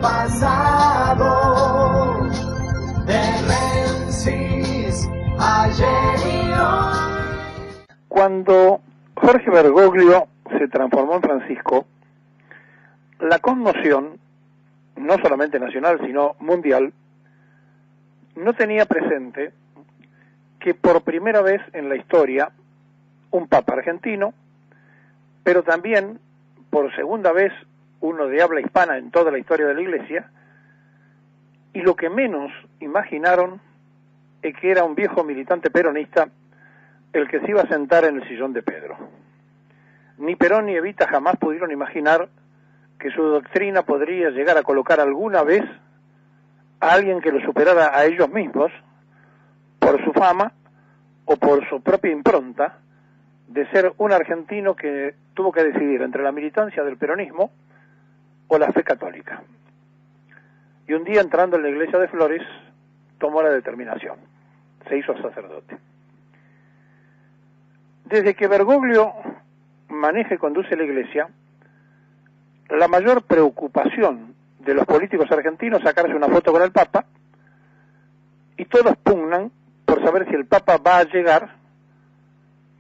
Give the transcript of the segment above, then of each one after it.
pasado, de Menzies, ayer y hoy. Cuando Jorge Bergoglio se transformó en Francisco, la conmoción, no solamente nacional, sino mundial, no tenía presente que por primera vez en la historia, un papa argentino, pero también por segunda vez uno de habla hispana en toda la historia de la Iglesia, y lo que menos imaginaron es que era un viejo militante peronista el que se iba a sentar en el sillón de Pedro. Ni Perón ni Evita jamás pudieron imaginar que su doctrina podría llegar a colocar alguna vez a alguien que lo superara a ellos mismos por su fama o por su propia impronta de ser un argentino que tuvo que decidir entre la militancia del peronismo o la fe católica. Y un día, entrando en la iglesia de Flores, tomó la determinación. Se hizo sacerdote. Desde que Bergoglio maneja y conduce la iglesia, la mayor preocupación de los políticos argentinos es sacarse una foto con el Papa, y todos pugnan por saber si el Papa va a llegar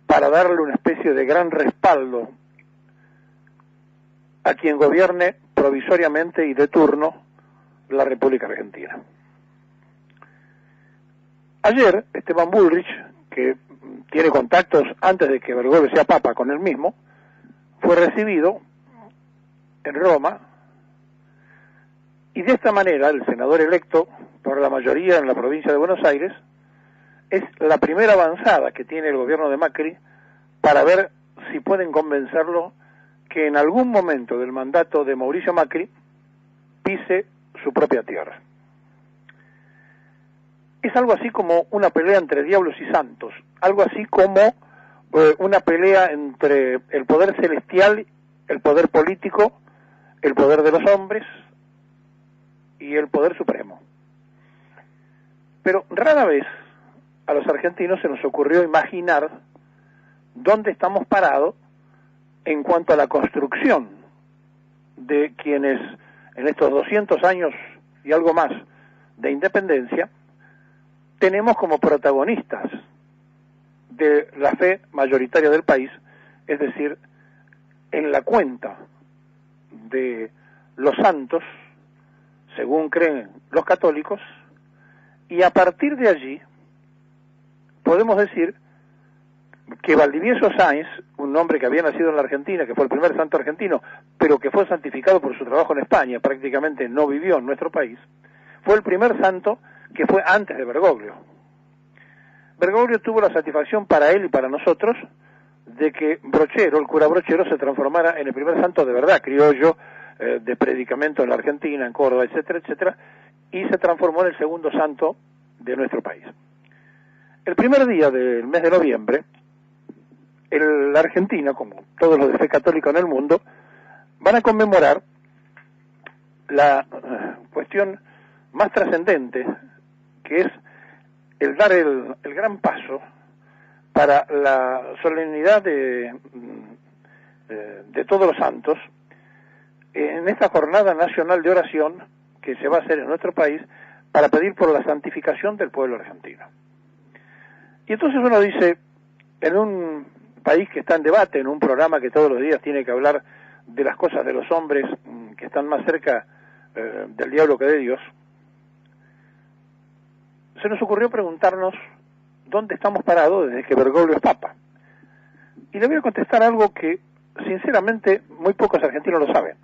para darle una especie de gran respaldo a quien gobierne provisoriamente y de turno la República Argentina. Ayer, Esteban Bullrich, que tiene contactos antes de que Bergoglio sea Papa con él mismo, fue recibido en Roma, y de esta manera el senador electo por la mayoría en la provincia de Buenos Aires es la primera avanzada que tiene el gobierno de Macri para ver si pueden convencerlo que en algún momento del mandato de Mauricio Macri pise su propia tierra. Es algo así como una pelea entre diablos y santos, algo así como una pelea entre el poder celestial, el poder político, el poder de los hombres y el poder supremo. Pero rara vez a los argentinos se nos ocurrió imaginar dónde estamos parados en cuanto a la construcción de quienes en estos 200 años y algo más de independencia tenemos como protagonistas de la fe mayoritaria del país, es decir, en la cuenta de los santos, según creen los católicos, y a partir de allí podemos decir que Valdivieso Sáenz, un hombre que había nacido en la Argentina, que fue el primer santo argentino, pero que fue santificado por su trabajo en España, prácticamente no vivió en nuestro país, fue el primer santo que fue antes de Bergoglio. Bergoglio tuvo la satisfacción para él y para nosotros de que Brochero, el cura Brochero, se transformara en el primer santo de verdad, criollo, de predicamento en la Argentina, en Córdoba, etcétera, etcétera, y se transformó en el segundo santo de nuestro país. El primer día del mes de noviembre, la Argentina, como todos los de fe católica en el mundo, van a conmemorar la cuestión más trascendente, que es el dar el gran paso para la solemnidad de todos los santos en esta jornada nacional de oración que se va a hacer en nuestro país para pedir por la santificación del pueblo argentino. Y entonces uno dice, en un país que está en debate, en un programa que todos los días tiene que hablar de las cosas de los hombres que están más cerca del diablo que de Dios, se nos ocurrió preguntarnos dónde estamos parados desde que Bergoglio es Papa. Y le voy a contestar algo que, sinceramente, muy pocos argentinos lo saben.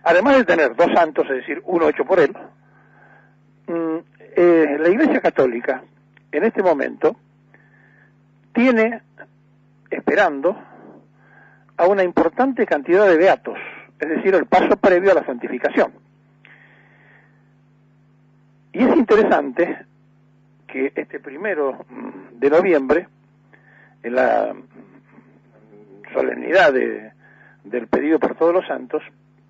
Además de tener dos santos, es decir, uno hecho por él, la Iglesia Católica, en este momento, tiene esperando a una importante cantidad de beatos, es decir, el paso previo a la santificación. Y es interesante que este 1 de noviembre, en la solemnidad del pedido por todos los santos,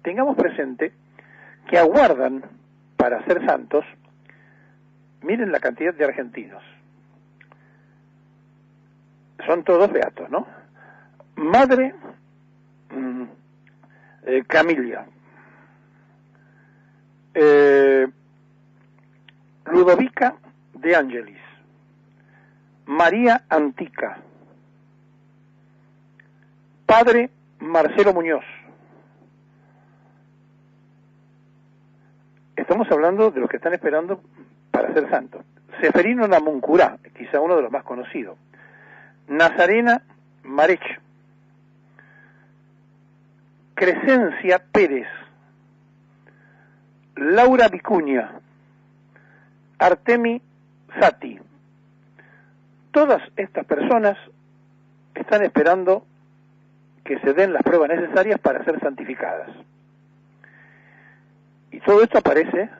tengamos presente que aguardan para ser santos, miren la cantidad de argentinos, son todos beatos, ¿no? Madre Camilla, Ludovica de Angelis, María Antica, Padre Marcelo Muñoz. Estamos hablando de los que están esperando para ser santos. Seferino Namuncurá, quizá uno de los más conocidos. Nazarena Marech, Crescencia Pérez, Laura Vicuña, Artemi Sati. Todas estas personas están esperando que se den las pruebas necesarias para ser santificadas. Y todo esto aparece,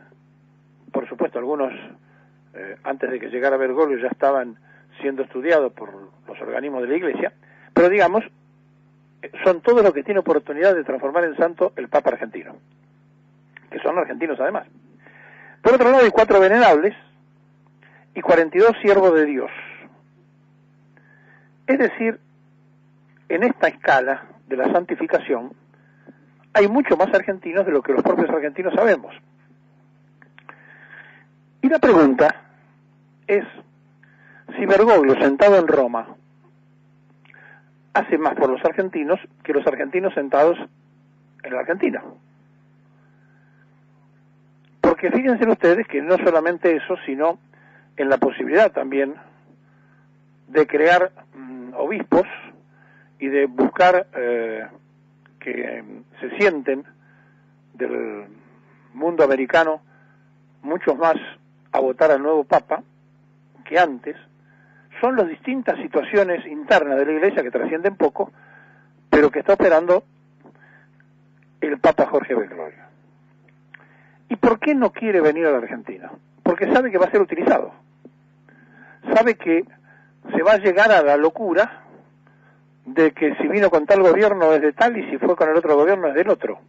por supuesto, algunos antes de que llegara Bergoglio ya estaban siendo estudiados por los organismos de la Iglesia, pero digamos, son todos los que tienen oportunidad de transformar en santo el Papa argentino, que son argentinos además. Por otro lado hay 4 venerables y 42 siervos de Dios. Es decir, en esta escala de la santificación hay mucho más argentinos de lo que los propios argentinos sabemos. Y la pregunta es si Bergoglio, sentado en Roma, hace más por los argentinos que los argentinos sentados en la Argentina. Porque fíjense ustedes que no solamente eso, sino en la posibilidad también de crear obispos y de buscar que se sienten del mundo americano muchos más a votar al nuevo Papa que antes, son las distintas situaciones internas de la Iglesia que trascienden poco, pero que está operando el Papa Jorge Bergoglio. ¿Y por qué no quiere venir a la Argentina? Porque sabe que va a ser utilizado. Sabe que se va a llegar a la locura de que si vino con tal gobierno es de tal y si fue con el otro gobierno es del otro.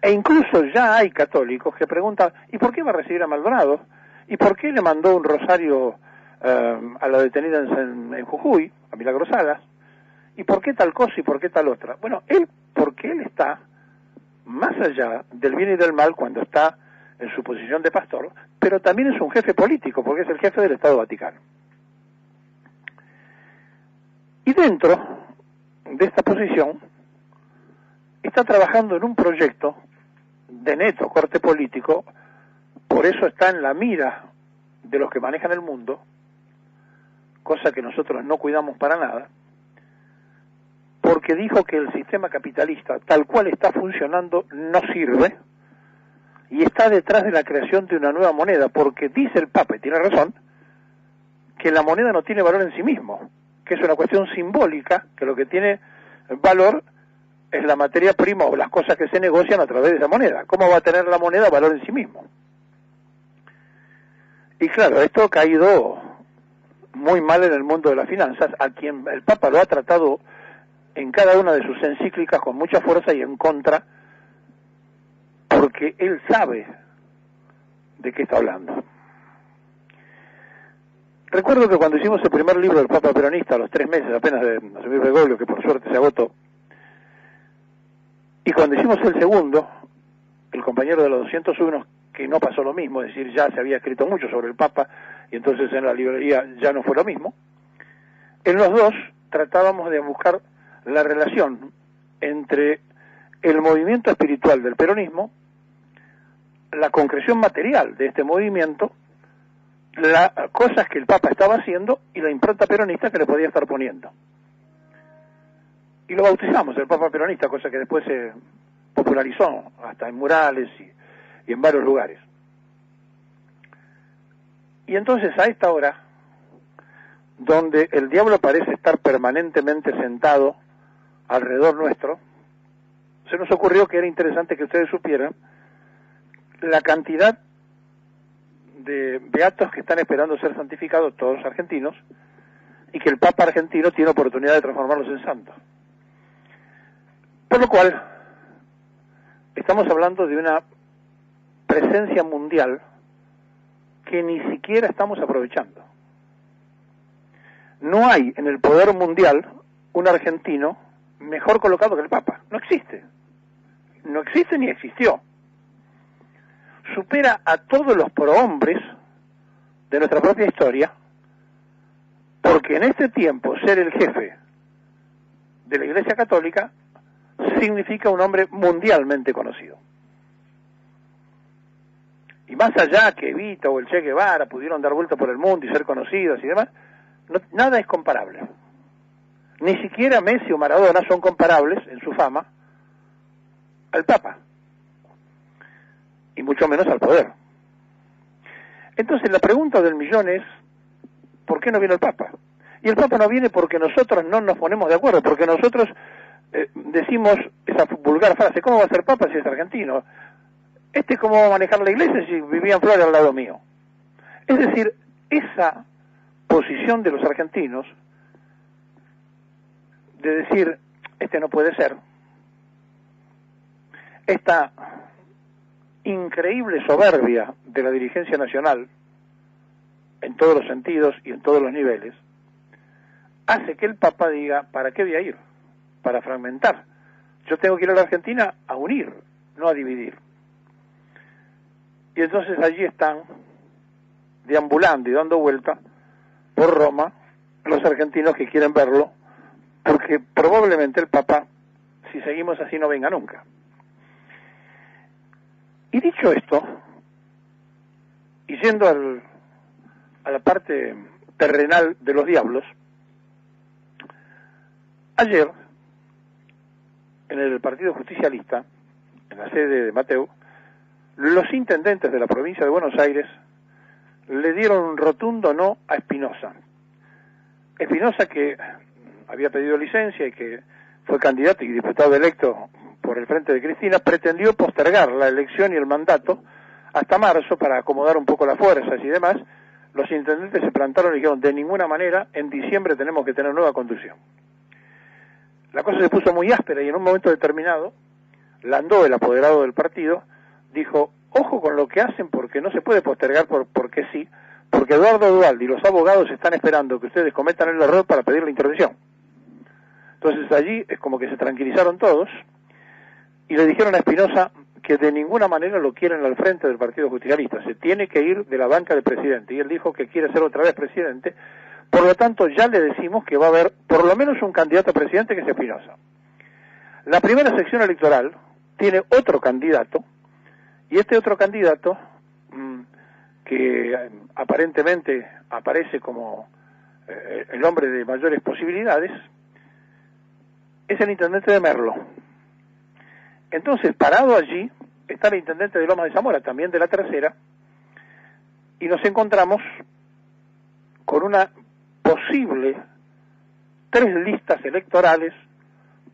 E incluso ya hay católicos que preguntan, ¿y por qué va a recibir a Maldonado? ¿Y por qué le mandó un rosario a la detenida en Jujuy, a Milagro Salas? ¿Y por qué tal cosa y por qué tal otra? Bueno, porque él está más allá del bien y del mal cuando está en su posición de pastor, pero también es un jefe político, porque es el jefe del Estado Vaticano. Y dentro de esta posición está trabajando en un proyecto de neto corte político, por eso está en la mira de los que manejan el mundo, cosa que nosotros no cuidamos para nada, porque dijo que el sistema capitalista tal cual está funcionando no sirve y está detrás de la creación de una nueva moneda, porque dice el Papa, y tiene razón, que la moneda no tiene valor en sí mismo, que es una cuestión simbólica, que lo que tiene valor es la materia prima o las cosas que se negocian a través de esa moneda. ¿Cómo va a tener la moneda valor en sí mismo? Y claro, esto ha caído muy mal en el mundo de las finanzas, a quien el Papa lo ha tratado en cada una de sus encíclicas con mucha fuerza y en contra, porque él sabe de qué está hablando. Recuerdo que cuando hicimos el primer libro del Papa Peronista, a los 3 meses apenas de asumir Bergoglio, que por suerte se agotó, y cuando hicimos el segundo, el compañero de los 201, que no pasó lo mismo, es decir, ya se había escrito mucho sobre el Papa, y entonces en la librería ya no fue lo mismo, en los dos tratábamos de buscar la relación entre el movimiento espiritual del peronismo, la concreción material de este movimiento, las cosas que el Papa estaba haciendo y la impronta peronista que le podía estar poniendo. Y lo bautizamos, el Papa peronista, cosa que después se popularizó hasta en murales y en varios lugares. Y entonces a esta hora, donde el diablo parece estar permanentemente sentado alrededor nuestro, se nos ocurrió que era interesante que ustedes supieran la cantidad de beatos que están esperando ser santificados, todos argentinos, y que el Papa argentino tiene oportunidad de transformarlos en santos. Por lo cual, estamos hablando de una presencia mundial que ni siquiera estamos aprovechando. No hay en el poder mundial un argentino mejor colocado que el Papa. No existe. No existe ni existió. supera a todos los prohombres de nuestra propia historia, porque en este tiempo ser el jefe de la Iglesia Católica significa un hombre mundialmente conocido. Y más allá que Evita o el Che Guevara pudieron dar vuelta por el mundo y ser conocidos y demás, nada es comparable. Ni siquiera Messi o Maradona son comparables en su fama al Papa, y mucho menos al poder. Entonces la pregunta del millón es, ¿por qué no viene el Papa? Y el Papa no viene porque nosotros no nos ponemos de acuerdo, porque nosotros decimos esa vulgar frase, ¿cómo va a ser Papa si es argentino? ¿Cómo va a manejar la iglesia si vivía en Flores al lado mío? Es decir, esa posición de los argentinos de decir, no puede ser, esta increíble soberbia de la dirigencia nacional, en todos los sentidos y en todos los niveles, hace que el Papa diga, ¿para qué voy a ir? Para fragmentar. Yo tengo que ir a la Argentina a unir, no a dividir. Y entonces allí están, deambulando y dando vuelta por Roma, los argentinos que quieren verlo, porque probablemente el Papa, si seguimos así, no venga nunca. Y dicho esto, y yendo a la parte terrenal de los diablos, ayer, en el Partido Justicialista, en la sede de Mateu, los intendentes de la provincia de Buenos Aires le dieron un rotundo no a Espinosa. Espinosa, que había pedido licencia y que fue candidato y diputado electo por el Frente de Cristina, pretendió postergar la elección y el mandato hasta marzo para acomodar un poco las fuerzas y demás. Los intendentes se plantaron y dijeron, de ninguna manera, en diciembre tenemos que tener nueva conducción. La cosa se puso muy áspera y en un momento determinado, Landó, el apoderado del partido, dijo, ojo con lo que hacen porque no se puede postergar porque sí, porque Eduardo Duhalde y los abogados están esperando que ustedes cometan el error para pedir la intervención. Entonces allí es como que se tranquilizaron todos y le dijeron a Espinosa que de ninguna manera lo quieren al frente del Partido Justicialista, se tiene que ir de la banca de presidente, y él dijo que quiere ser otra vez presidente, por lo tanto ya le decimos que va a haber por lo menos un candidato a presidente que es Espinosa. La primera sección electoral tiene otro candidato, y este otro candidato, que aparentemente aparece como el hombre de mayores posibilidades, es el intendente de Merlo. Entonces, parado allí, está el intendente de Lomas de Zamora, también de la tercera, y nos encontramos con una posible 3 listas electorales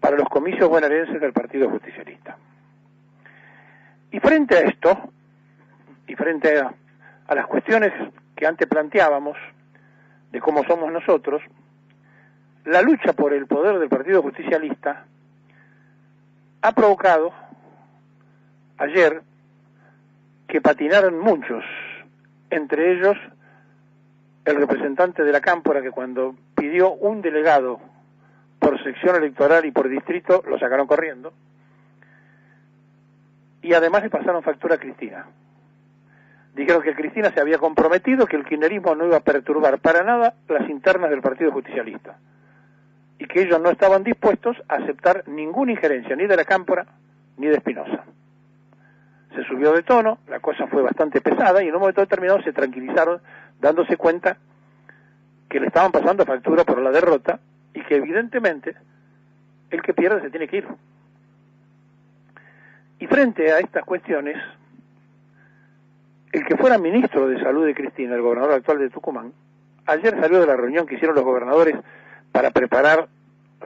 para los comicios bonaerenses del Partido Justicialista. Y frente a esto, y frente a las cuestiones que antes planteábamos, de cómo somos nosotros, la lucha por el poder del Partido Justicialista ha provocado ayer que patinaron muchos, entre ellos el representante de la Cámpora, que cuando pidió un delegado por sección electoral y por distrito, lo sacaron corriendo, y además le pasaron factura a Cristina. Dijeron que Cristina se había comprometido que el kirchnerismo no iba a perturbar para nada las internas del Partido Justicialista, y que ellos no estaban dispuestos a aceptar ninguna injerencia, ni de la Cámpora, ni de Espinosa. Se subió de tono, la cosa fue bastante pesada, y en un momento determinado se tranquilizaron, dándose cuenta que le estaban pasando factura por la derrota, y que evidentemente el que pierde se tiene que ir. Y frente a estas cuestiones, el que fuera ministro de Salud de Cristina, el gobernador actual de Tucumán, ayer salió de la reunión que hicieron los gobernadores para preparar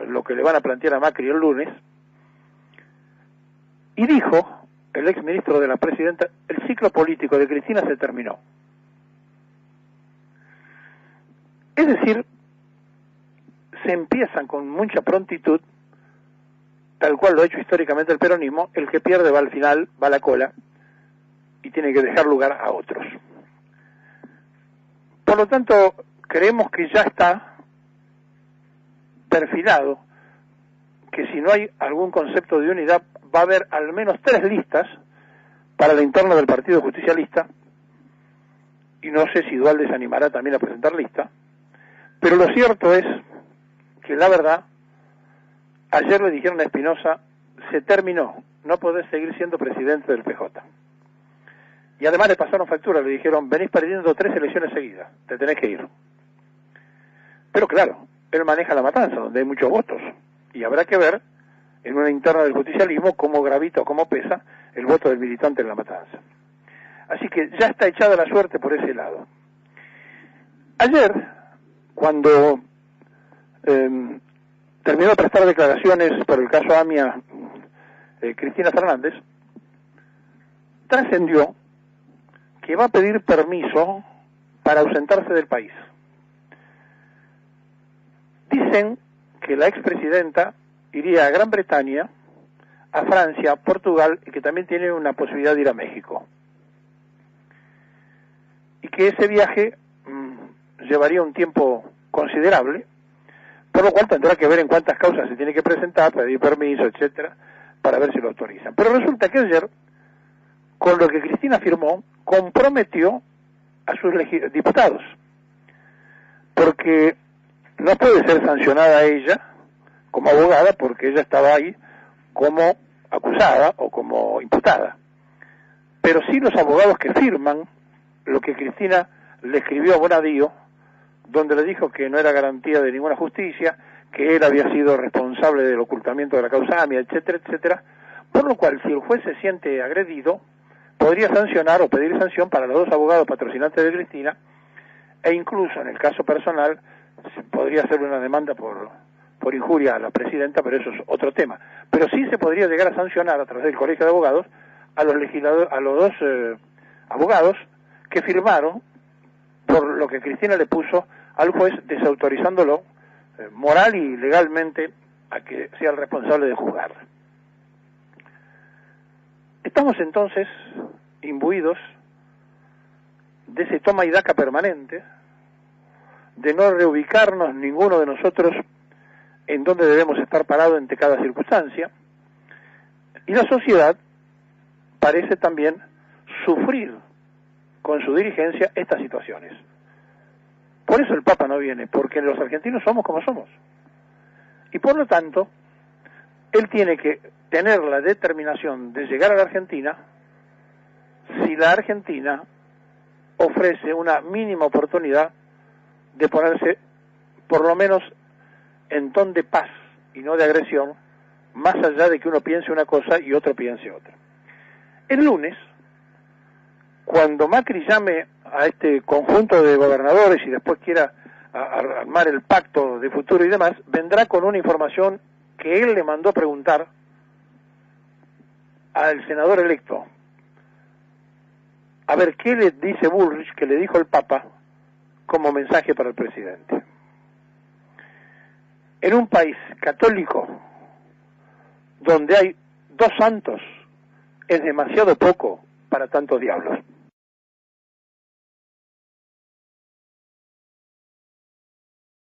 lo que le van a plantear a Macri el lunes, y dijo, el ex ministro de la presidenta, el ciclo político de Cristina se terminó. Es decir, se empiezan con mucha prontitud, tal cual lo ha hecho históricamente el peronismo, el que pierde va al final, va a la cola, y tiene que dejar lugar a otros. Por lo tanto, creemos que ya está perfilado que si no hay algún concepto de unidad, va a haber al menos 3 listas para la interna del Partido Justicialista, y no sé si Duhalde se animará también a presentar lista, pero lo cierto es que la verdad, ayer le dijeron a Espinosa, se terminó, no podés seguir siendo presidente del PJ. Y además le pasaron factura, le dijeron, venís perdiendo 3 elecciones seguidas, te tenés que ir. Pero claro, él maneja La Matanza, donde hay muchos votos, y habrá que ver en una interna del justicialismo cómo gravita o cómo pesa el voto del militante en La Matanza. Así que ya está echada la suerte por ese lado. Ayer, cuando terminó de prestar declaraciones por el caso AMIA, Cristina Fernández, trascendió que va a pedir permiso para ausentarse del país. Dicen que la expresidenta iría a Gran Bretaña, a Francia, a Portugal, y que también tiene una posibilidad de ir a México. Y que ese viaje llevaría un tiempo considerable, por lo cual tendrá que ver en cuántas causas se tiene que presentar, pedir permiso, etcétera, para ver si lo autorizan. Pero resulta que ayer, con lo que Cristina firmó, comprometió a sus diputados, porque no puede ser sancionada ella como abogada, porque ella estaba ahí como acusada o como imputada. Pero sí los abogados que firman lo que Cristina le escribió a Bonadío, donde le dijo que no era garantía de ninguna justicia, que él había sido responsable del ocultamiento de la causa AMIA, etcétera, etcétera, por lo cual si el juez se siente agredido, podría sancionar o pedir sanción para los 2 abogados patrocinantes de Cristina, e incluso en el caso personal se podría hacer una demanda por injuria a la presidenta, pero eso es otro tema. Pero sí se podría llegar a sancionar a través del Colegio de Abogados a los legisladores, a los 2 abogados que firmaron por lo que Cristina le puso al juez, desautorizándolo moral y legalmente a que sea el responsable de juzgar. Estamos entonces imbuidos de ese toma y daca permanente, de no reubicarnos ninguno de nosotros en donde debemos estar parados ante cada circunstancia, y la sociedad parece también sufrir con su dirigencia estas situaciones. Por eso el Papa no viene, porque los argentinos somos como somos. Y por lo tanto, él tiene que tener la determinación de llegar a la Argentina si la Argentina ofrece una mínima oportunidad de ponerse, por lo menos, en ton de paz y no de agresión, más allá de que uno piense una cosa y otro piense otra. El lunes, cuando Macri llame a este conjunto de gobernadores y después quiera armar el pacto de futuro y demás, vendrá con una información que él le mandó preguntar al senador electo. A ver, ¿qué le dice Bullrich que le dijo el Papa como mensaje para el presidente? En un país católico donde hay 2 santos es demasiado poco para tantos diablos.